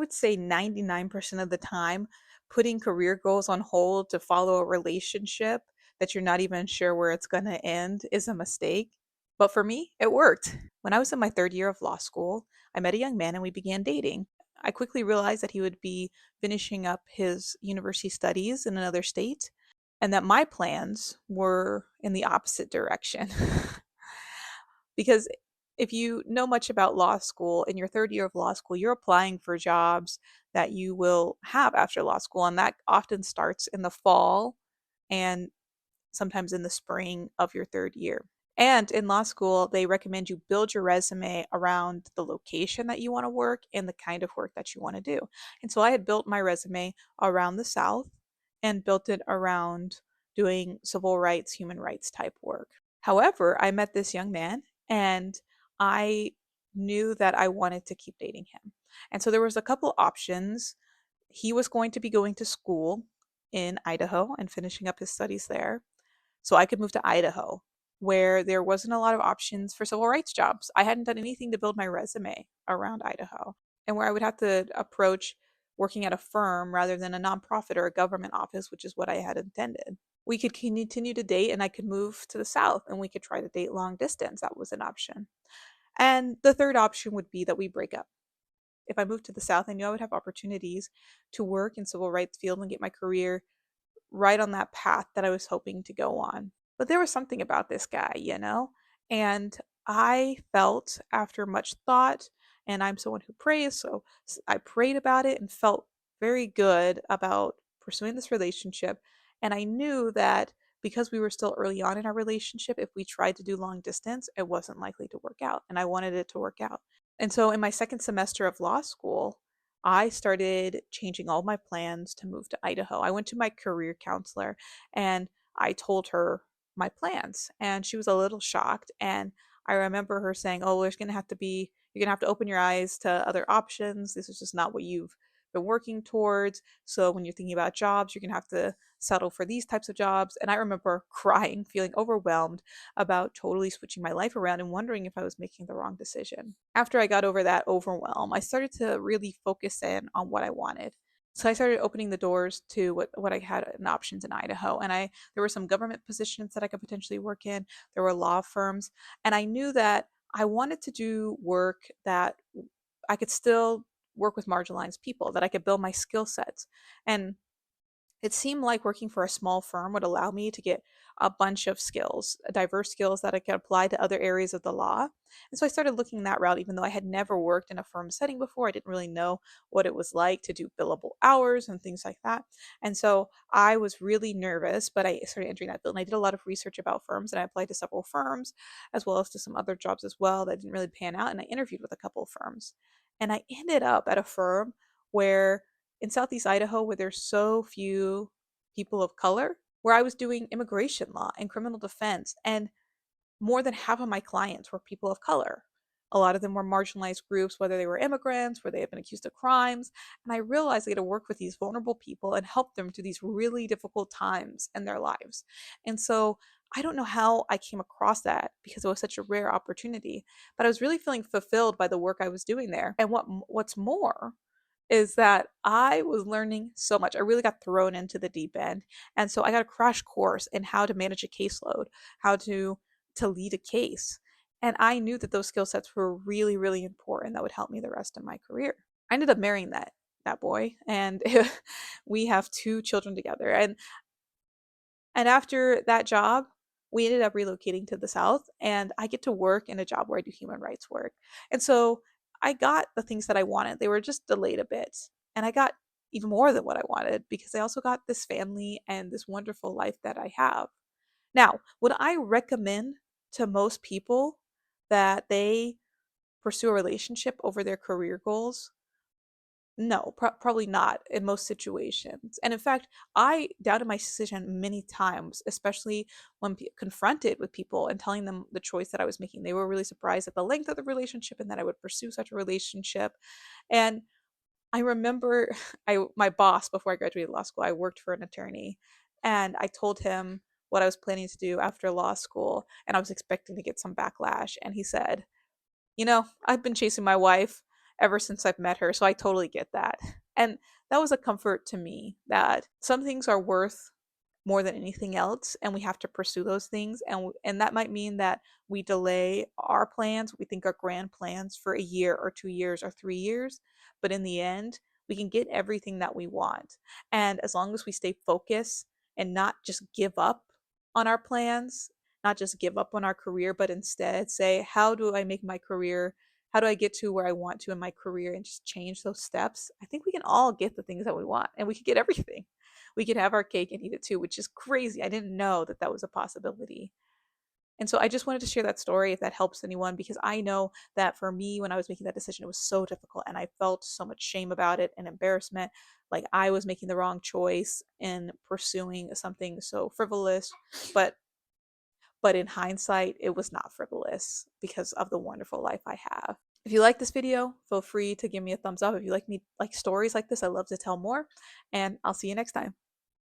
would say 99% of the time, putting career goals on hold to follow a relationship that you're not even sure where it's going to end is a mistake. But for me, it worked. When I was in my third year of law school, I met a young man and we began dating. I quickly realized that he would be finishing up his university studies in another state and that my plans were in the opposite direction. Because if you know much about law school, in your third year of law school, you're applying for jobs that you will have after law school. And that often starts in the fall and sometimes in the spring of your third year. And in law school, they recommend you build your resume around the location that you want to work and the kind of work that you want to do. And so I had built my resume around the South and built it around doing civil rights, human rights type work. However, I met this young man and I knew that I wanted to keep dating him. And so there was a couple options. He was going to be going to school in Idaho and finishing up his studies there. So I could move to Idaho, where there wasn't a lot of options for civil rights jobs. I hadn't done anything to build my resume around Idaho, and where I would have to approach working at a firm rather than a nonprofit or a government office, which is what I had intended. We could continue to date, and I could move to the South and we could try to date long distance. That was an option. And the third option would be that we break up. If I moved to the South, I knew I would have opportunities to work in civil rights field and get my career right on that path that I was hoping to go on. But there was something about this guy, you know? And I felt after much thought, and I'm someone who prays, so I prayed about it and felt very good about pursuing this relationship. And I knew that because we were still early on in our relationship, if we tried to do long distance, it wasn't likely to work out. And I wanted it to work out. And so in my second semester of law school, I started changing all my plans to move to Idaho. I went to my career counselor and I told her my plans, and she was a little shocked. And I remember her saying, "Oh, there's going to have to be, you're going to have to open your eyes to other options. This is just not what you've been working towards. So when you're thinking about jobs, you're going to have to settle for these types of jobs." And I remember crying, feeling overwhelmed about totally switching my life around and wondering if I was making the wrong decision. After I got over that overwhelm, I started to really focus in on what I wanted. So I started opening the doors to what I had in options in Idaho. And there were some government positions that I could potentially work in. There were law firms. And I knew that I wanted to do work that I could still work with marginalized people, that I could build my skill sets. And it seemed like working for a small firm would allow me to get a bunch of skills, diverse skills that I could apply to other areas of the law. And so I started looking that route, even though I had never worked in a firm setting before. I didn't really know what it was like to do billable hours and things like that. And so I was really nervous, but I started entering that field. And I did a lot of research about firms and I applied to several firms as well as to some other jobs as well that didn't really pan out. And I interviewed with a couple of firms. And I ended up at a firm where in Southeast Idaho, where there's so few people of color, where I was doing immigration law and criminal defense, and more than half of my clients were people of color. A lot of them were marginalized groups, whether they were immigrants, where they had been accused of crimes. And I realized I get to work with these vulnerable people and help them through these really difficult times in their lives. And so I don't know how I came across that because it was such a rare opportunity, but I was really feeling fulfilled by the work I was doing there. And what's more is that I was learning so much. I really got thrown into the deep end. And so I got a crash course in how to manage a caseload, how to lead a case. And I knew that those skill sets were really, really important that would help me the rest of my career. I ended up marrying that boy and we have two children together. And after that job, we ended up relocating to the South, and I get to work in a job where I do human rights work. And so I got the things that I wanted. They were just delayed a bit. And I got even more than what I wanted because I also got this family and this wonderful life that I have. Now, would I recommend to most people that they pursue a relationship over their career goals? No, probably not in most situations. And in fact, I doubted my decision many times, especially when confronted with people and telling them the choice that I was making. They were really surprised at the length of the relationship and that I would pursue such a relationship. And I remember my boss before I graduated law school, I worked for an attorney, and I told him what I was planning to do after law school, and I was expecting to get some backlash. And he said, "You know, I've been chasing my wife ever since I've met her. So I totally get that. And that was a comfort to me that some things are worth more than anything else, and we have to pursue those things, and that might mean that we delay our plans, we think our grand plans, for a year or 2 years or 3 years, but in the end we can get everything that we want. And as long as we stay focused and not just give up on our plans, not just give up on our career, but instead say, how do I make my career, how do I get to where I want to in my career, and just change those steps, I think we can all get the things that we want, and we can get everything. We could have our cake and eat it too, which is crazy. I didn't know that that was a possibility. And so I just wanted to share that story if that helps anyone, because I know that for me, when I was making that decision, it was so difficult and I felt so much shame about it and embarrassment. Like I was making the wrong choice in pursuing something so frivolous. But but in hindsight, it was not frivolous because of the wonderful life I have. If you like this video, feel free to give me a thumbs up. If you like stories like this, I love to tell more. And I'll see you next time.